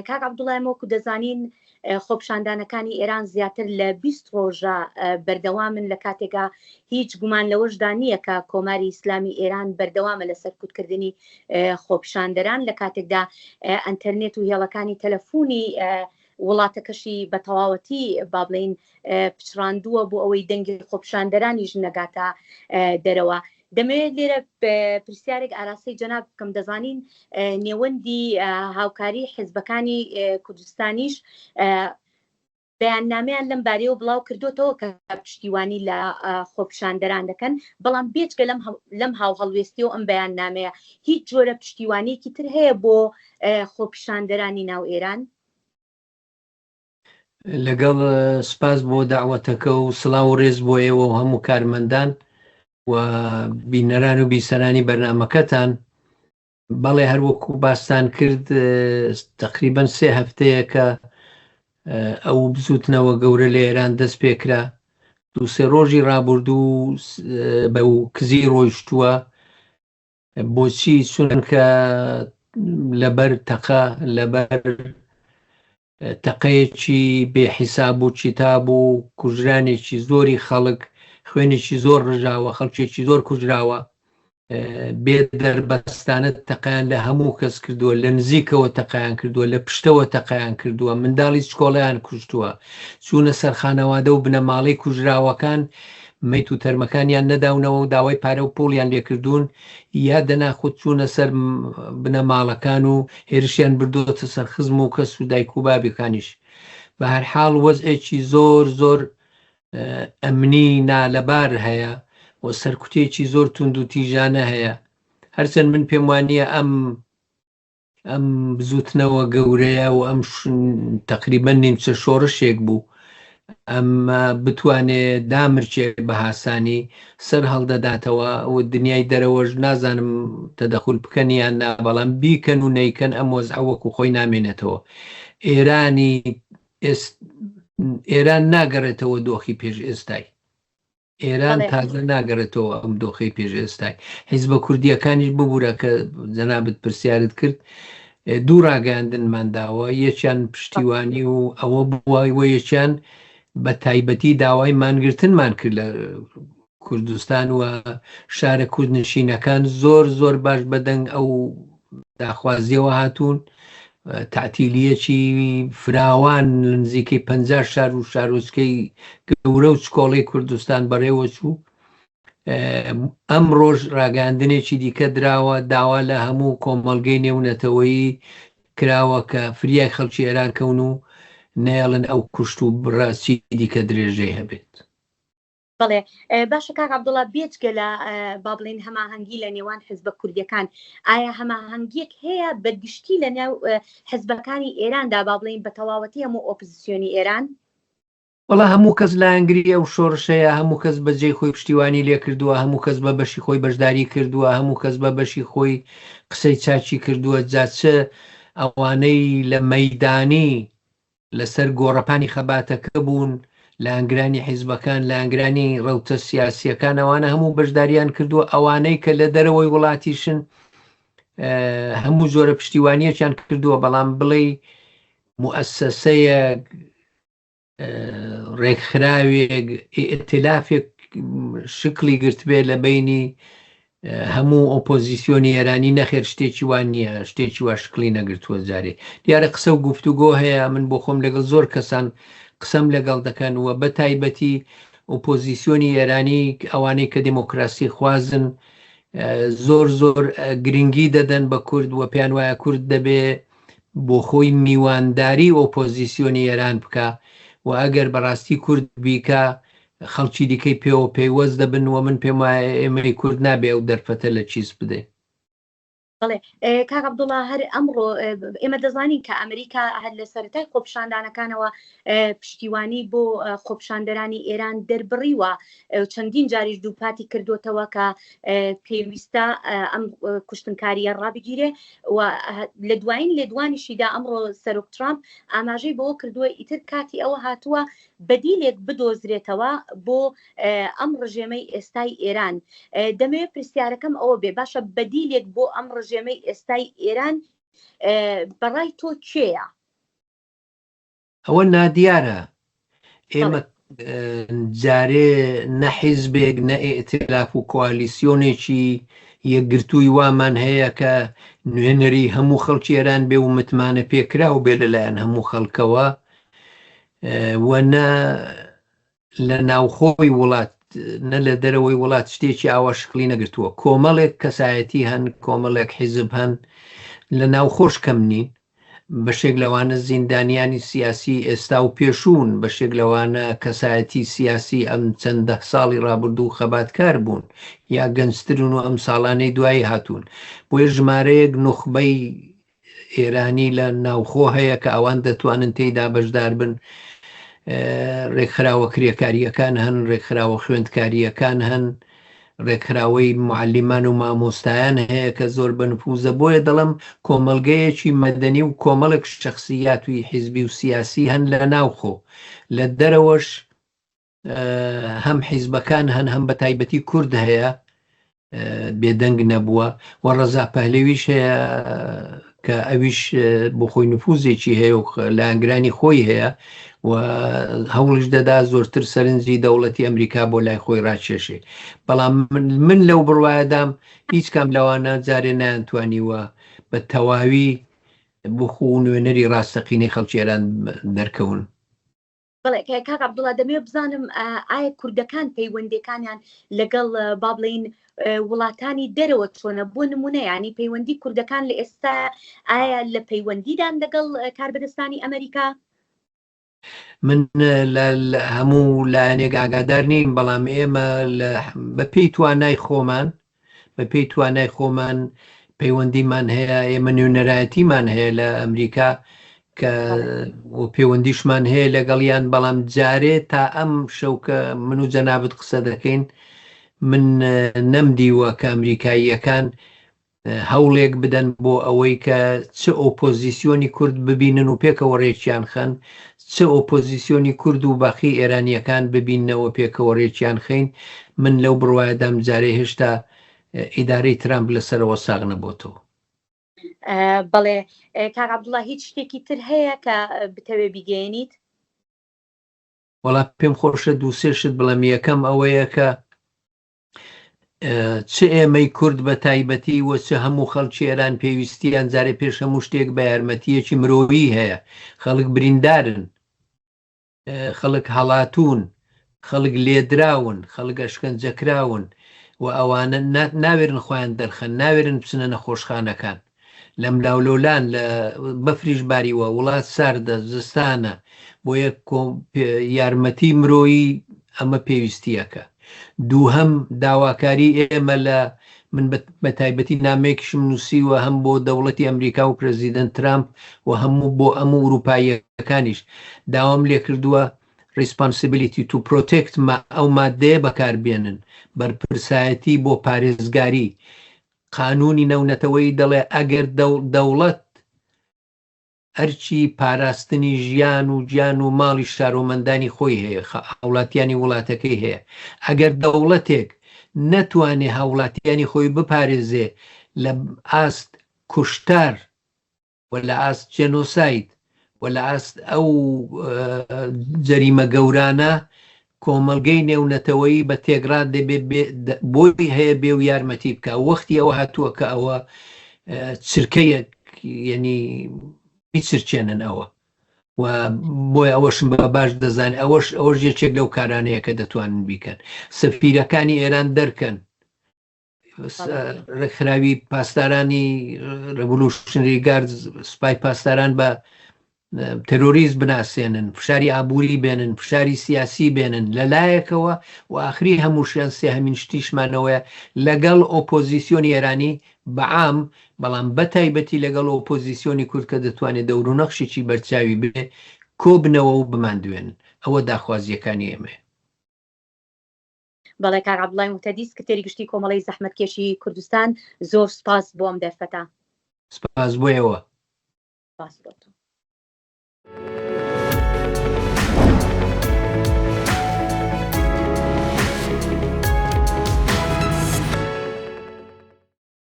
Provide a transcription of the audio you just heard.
کاک عەبدوڵڵا وەکو دەزانین خۆپیشاندانەکانی ئێران زیاتر لە 20 ڕۆژە بەردەوامن لە کاتێکا هیچ گومان لەوەشدا نییە کە کۆماری ئیسلامی ئێران بەردەوامە لە سەرکوتکردنی خۆپیشاندەران لە کاتێکدا ئەنتەرنێت و هێڵەکانی تەلەفۆنی وڵاتەکەشی بە تەواوەتی با بڵێن پچڕاندووە بۆ ئەوەی دەنگی خۆپیشاندەرانیش نەگاتە دەرەوە. دەمەوێت لێرە پرسیارێک ئاراستەی جەناب بکەم. دەزانین نێوەندی هاوکاری حیزبەکانی کوردستانیش بەیاننامەیان لەم بارەیەوە بڵاو کردوتەوە کە پشتیوانی لە خۆپیشاندەران دەکەن، بەڵام بێجگە لەم هاو هەڵوێستیەوە ئەم بەیاننامەیە هیچ جۆرە پشتیوانیەکی تر هەیە بۆ خۆپیشاندەرانی ناو ئێران؟ لەگەڵ سپاس بۆ داوەتەکە و سڵاو و ڕێز بۆ ئێوە و هەموو کارمەندان و بینەران و بیسەرانی بەرنامەکەتان. بەڵێ هەروەکو باستان کرد تقریبەن 3 هەفتەیە کە ئەو بزوتنەوە گەورە لە ئێران دەست پێکرا. 2-3 ڕۆژی ڕابردوو بە کزی ڕۆیشتووە. بۆچی؟ چونکە لەبەر تەقە، لەبەر تەقەیەکی بێحیساب و چیتاب و کوژرانێکی زۆری خەڵک، خوێنێکی زۆر ڕژاوە، خەڵکێکی زۆر کوژراوە، بێ دەربەستانە تەقەیان لە هەموو کەس کردووە، لە نزیکەوە تەقەیان کردووە، لە پشتەوە تەقەیان کردووە، منداڵی سکۆڵەیان کوشتووە، چوونە سەر خانەوادە و بنەماڵەی کوژراوەکان مەیت و تەرمەکانیان نەداونەوە و داوای پارە و پۆڵیان لێکردوون، یا دەناخود چوونە سەر بنەماڵەکان و هێرشیان بردووەتە سەر خزم و کەس و دایک و بابەکانیش. بە هەر حاڵ وەزعێکی زۆر زۆر ئەمنی نالەبار هەیە و سەرکوتێکی زۆر توند و تیژانە هەیە. هەرچەند من پێم وانییە ئەم بزوتنەوە گەورەیە و ئەم تقریبەن نیمچە شۆڕشێک بوو، ئەمە بتوانێت دامرچێک بە هاسانی سەر هەڵدەداتەوە و دنیای دەرەوەش نازانم تەدەخول بکەن یان نا، بەڵام بیکەن و نەیکەن ئەم وەزعە وەکو خۆی نامێنێتەوە. ئێران ناگەڕێتەوە دۆخی پێش ئێستای، ئێران تازە ناگەڕێتەوە ئەم دۆخی پێش ئێستای. حیزبە کوردیەکانیش ببوورە کە جەنابەت پرسیارت کرد، دوو ڕاگەاندنمان داوە، یەکیان پشتیوانی و ئەوە بووای و یەکیان بە تایبەتی داوای مانگرتنمان کرد لە کوردستان و شارە کوردنشینەکان زۆر زۆر باش بەدەنگ ئەو داخوازیەوە هاتوون. تعتیلیەکی فراوان نزیکەی 50 شار و شارۆچکەی گەورە و چکۆڵی کوردستان بەڕێوە چوو. ئەم ڕۆژ ڕاگەاندنێکی دیکە دراوە، داوا لە هەموو کۆمەڵگەی نێونەتەوەیی کراوە کە فریای خەڵکی ئێران کەون و نێڵن ئەو کوشت و بڕاستی دیکە درێژەی هەبێت. بەڵێ باشە کاک عەبدوڵڵا، بێجگە لە با بڵێن هەماهەنگی لە نێوان حیزبە کوردیەکان، ئایا هەماهەنگیەک هەیە بەگشتی لە نێو حیزبەکانی ئێراندا با بڵێن بە تەواوەتی هەموو ئۆپۆزیسیۆنی ئێران؟ وەڵا هەموو کەس لە ئەنگری ئەو شۆڕشەیە، هەموو کەس بەجێی خۆی پشتیوانی لێ کردووە، هەموو کەس بە بەشی خۆی بەشداری کردووە، هەموو کەس بە بەشی خۆی قسەی چاچی کردووە. جاچە ئەوانەی لە مەیدانی لەسەر گۆڕەپانی خەباتەکە بوون لە ئەنگرانی حیزبەکان، لە ئەنگرانی ڕەوتە سیاسیەکان، ئەوانە هەموو بەشداریان کردووە. ئەوانەی کە لە دەرەوەی وڵاتیشن هەموو جۆرە پشتیوانیەکیان کردووە، بەڵام بڵێ موئەسسەسەیەک، ڕێکخراوێک، ئێتلافێک شکلی گرتبێ لە بینی هەموو ئۆپۆزیسیۆنی ئێرانی نەخێر شتێکی وان نییە، شتێکی وا شکلی نەگرتووە. جارێ دیارە قسە و گفتوگۆ هەیە. من بۆ خۆم لەگەڵ زۆر کەسان قسەم لەگەڵ دەکەن و بە تایبەتی ئۆپۆزیسیۆنی ئێرانی ئەوانەی کە دموکراسی خوازن زۆر زۆر گرنگی دەدەن بە کورد و پێیان وایە کورد دەبێ بۆ خۆی میوانداری ئۆپۆزیسیۆنی ئێران بکە و ئەگەر بەڕاستی کورد بیکە خەڵکی دیکەی پێوە پێیوەست دەبن و من پێم وایە ئێمەی کورد نابێ و دەرفەتە لە چیز بدێ. بەڵێ کاک عەبدوڵڵا، هەر ئەمڕۆ ئێمە دەزانین کە ئەمریکا هەر لە سەرەتای خۆپیشاندانەکانەوە پشتیوانی بۆ خۆپیشاندەرانی ئێران دەربڕیوە، چەندین جاریش دووپاتی کردوتەوە کە پێویستە ئەم کوشتنکاریە ڕابگیرێ و لە دوایین لێدوانیشیدا ئەمڕۆ سەرۆک ترامپ ئاماژەی بەوە کردووە ئیتر کاتی ئەوە هاتووە بەدیلێک بدۆزرێتەوە بۆ ئەم ڕژێمەی ئێستای ئێران. دەمەوێت پرسیارەکەم ئەوە بێ، باشە بەدیلێک بۆ ئەم ڕژێمەی ئێستای ئێران بەڕای تۆ کوێیە؟ ئەوە نادیارە ئێمە جارێ نە حیزبێک نە ئێتلاف و کۆالیسیۆنێکی یەکگرتووی وامان هەیە کە نوێنەری هەموو خەڵکی ئێران بێ و متمانە پێکرا و بێ لەلایەن هەموو خەڵکەوە وەنە لە ناوخۆی وڵات نە لە دەرەوەی وڵات شتێکی ئاوا شکلی نەگرتووە. کۆمەڵێک کەسایەتی هەن، کۆمەڵێک حیزب هەن لە ناوخۆش کەم نین، بەشێک لەوانە زیندانیانی سیاسی ئێستا و پێشوون، بەشێک لەوانە کەسایەتی سیاسی ئەم چەندە ساڵی ڕابردوو خەباتکار بوون یا گەنجترن و ئەم ساڵانەی دوایی هاتوون. بۆیە ژمارەیەک نوخبەی ئێرانی لە ناوخۆ هەیە کە ئەوان دەتوانن تێیدا بەشدار بن. ڕێکخراوە کرێکاریەکان هەن، ڕێکخراوە خوێندکاریەکان هەن، ڕێکخراوەی معلیمان و مامۆستایان هەیە کە زۆر بەنفوزە. بۆیە دەڵم کۆمەلگەیەکی مەدەنی و کۆمەڵێک شەخصیاتوی حیزبی و سیاسی هەن لە ناوخۆ. لە دەرەوەش هەم حیزبەکان هەن، هەم بە تایبەتی کورد هەیە بێدەنگ نەبووە، و ڕەزا پەهلەویش هەیە کە ئەویش بۆ خۆی نفوزێکی هەیە و لە ئەنگرانی خۆی هەیە و هەوڵش دەدا زۆرتر سەرنجی دەوڵەتی ئەمریکا بۆ لای خۆی ڕاکێشێ. بەڵام من لەو بڕوایەدام هیچ کام لەوانە جارێ نەیانتوانیوە بە تەواوی بخۆ نوێنەری ڕاستەقینەی خەڵکی ئێران دەرکەون. بەڵێ کاک عەبدوڵڵا دەمێ بزانم ئایا کوردەکان پەیوەندیەکانیان لەگەڵ با بڵێین وڵاتانی دەرەوە چۆنە؟ بۆ نمونە ینی پەیوەندی کوردەکان لە ئێستا ئایا لە پەیوەندیدان لەگەڵ کاربەدەستانی ئەمریکا؟ من هەموو لایەنێک ئاگادار نیم، بەڵام ئێمە بە پێی توانای خۆمان پەیوەندیمان هەیە. ئێمە نوێنەرایەتیمان هەیە لە ئەمریکا کە پەیوەندیشمان هەیە لەگەڵیان، بەڵام جارێ تا ئەم شەوکە من و جەنابەت قسە دەکەین من نەمدیوە کە ئەمریکاییەکان هەوڵێک بدەن بۆ ئەوەی کە چ ئۆپۆزیسیۆنی کورد ببینن و پێکەوە ڕێکیان خەن، چ ئۆپۆزیسیۆنی کورد و باقی ئێرانیەکان ببینەوە پێکەوە ڕێکیان خەین. من لەو بڕوایەدام جارێ هێشتا ئیدارەی ترامپ لەسەرەوە ساغ نەبووتەوە. بەڵێ کاک عەبدوڵڵا هیچ شتێکی تر هەیە کە بتەوێ بیگەێنیت؟ وەڵا پێم خۆشە دوو سێ شت بڵێم. یەکەم ئەوەیە کە چ ئێمەی کورد بە تایبەتی و چ هەموو خەڵکی ئێران پێویستیان جارێ پێش هەموو شتێک بە یارمەتیەکی مرۆڤی هەیە. خەڵک بریندارن، خەڵک هەڵاتون، خەڵک لێدراون، خەڵک ئەشکەنجەکراون و ئەوانە ناوێرن خۆیان دەرخەن، ناوێرن بچنە نەخۆشخانەکان. لە ملاولۆلان لە بەفریش باریوە، وڵات ساردە، زستانە، بۆ یەک یارمەتی مرۆیی ئەمە پێویستیەکە. دووهەم داواکاری ئێمە لە من بە تایبەتی نامەیەکیشم نووسیوە هەم بۆ دەوڵەتی ئەمریکا و پرەزیدەنت ترامپ و هەموو بۆ ئەموو ئوروپاییەکانیش داوام لێ کردووە responsibility to protect ئەو مادەیە بەکاربێنن بەرپرسایەتی بۆ پارێزگاری. قانونی نەونەتەوەی دەڵێ ئەگەر دەوڵەت هەرچی پاراستنی ژیان و گیان و ماڵی شارۆمەندانی خۆی هەیە، هاوڵاتیانی وڵاتەکەی هەیە، ئەگەر دەوڵەتێک نەتوانێ هاوڵاتیانی خۆی بپارێزێ لە ئاست کوشتار و لە ئاست جێنۆساید و لە ئاست ئەو جەریمە گەورانە، کۆمەلگەی نێونەتەوەی بە تێگرا دەبێت بۆی هەیە بێ و یارمەتی بکە. وەختی ئەوە هاتووە کە ئەوە چرکەیەک یعنی بیچرچێنن ئەوە، و بۆی ئەوەشم بە باش دەزانێت ئەوەش یەکێک لەو کارانەیە کە دەتوانن بیکەن. سەفیرەکانی ئێران دەرکەن، ڕێکخراوی پاسدارانی ڕێڤۆلوشنری گارد، سوپای پاسداران بە تەرۆریزم بناسێنن، فشاری ئابووری بێنن، فشاری سیاسی بێنن لەلایەکەوە، و ئاخری هەمووشیان سێهەمین شتیشمانەوەیە لەگەڵ ئۆپۆزیسیۆنی ئێرانی بەعام، بەڵام بە تایبەتی لەگەڵ ئۆپۆزیسیۆنی کورد کە دەتوانێت دەور و نەخشێکی بەرچاوی بێ کۆبنەوە و بماندوێن. ئەوە داخوازیەکانی ئێمە. بەڵێ کاک عەبدوڵڵای موحتەدی سکرتێری گشتی کۆمەڵەی زەحمەتکێشی کوردستان، زۆر سپاس بۆ ئەم دەرفەتە. سپاس بۆیەوە. سپاس بۆ تۆ.